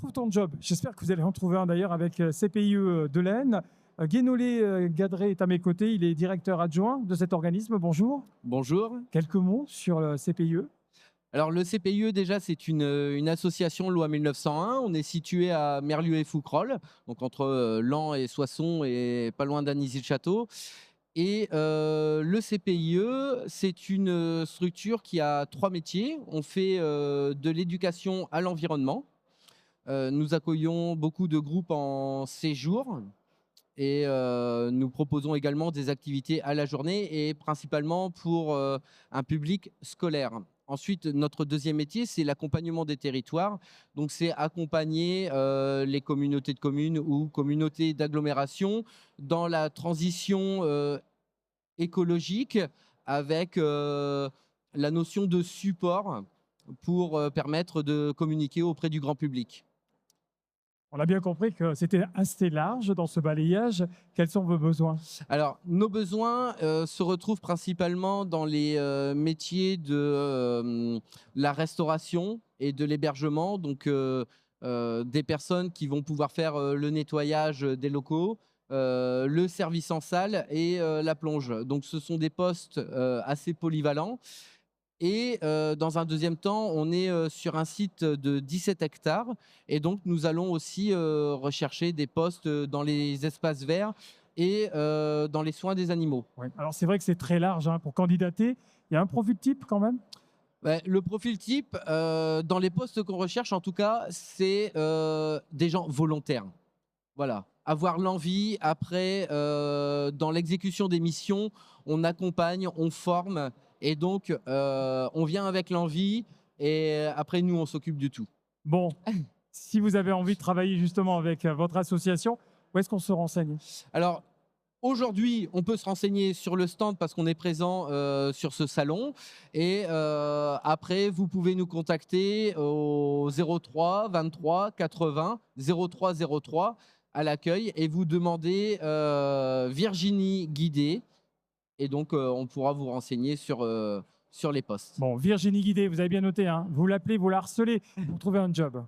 Trouve ton job. J'espère que vous allez en trouver un d'ailleurs avec CPIE de l'Aisne. Guénolé Gadré est à mes côtés. Il est directeur adjoint de cet organisme. Bonjour. Bonjour. Quelques mots sur le CPIE. Alors le CPIE déjà c'est une association loi 1901. On est situé à Merlieu et Fouquerolles, donc entre Laon et Soissons et pas loin d'Anizy-le-Château. Et le CPIE, c'est une structure qui a 3 métiers. On fait de l'éducation à l'environnement. Nous accueillons beaucoup de groupes en séjour et nous proposons également des activités à la journée et principalement pour un public scolaire. Ensuite, notre deuxième métier, c'est l'accompagnement des territoires. Donc, c'est accompagner les communautés de communes ou communautés d'agglomération dans la transition écologique avec la notion de support pour permettre de communiquer auprès du grand public. On a bien compris que c'était assez large dans ce balayage. Quels sont vos besoins? Alors, nos besoins se retrouvent principalement dans les métiers de la restauration et de l'hébergement. Donc, des personnes qui vont pouvoir faire le nettoyage des locaux, le service en salle et la plonge. Donc, ce sont des postes assez polyvalents. Et dans un deuxième temps, on est sur un site de 17 hectares. Et donc, nous allons aussi rechercher des postes dans les espaces verts et dans les soins des animaux. Oui. Alors, c'est vrai que c'est très large pour candidater. Il y a un profil type quand même? Le profil type, dans les postes qu'on recherche, en tout cas, c'est des gens volontaires. Voilà. Avoir l'envie. Après, dans l'exécution des missions, on accompagne, on forme. Et donc, on vient avec l'envie et après, nous, on s'occupe du tout. Bon, si vous avez envie de travailler justement avec votre association, où est-ce qu'on se renseigne? Alors, aujourd'hui, on peut se renseigner sur le stand parce qu'on est présent sur ce salon. Et après, vous pouvez nous contacter au 03 23 80 03 03 à l'accueil et vous demander Virginie Guidé. Et donc, on pourra vous renseigner sur les postes. Bon, Virginie Guidé, vous avez bien noté. Vous l'appelez, vous la harcelez pour trouver un job.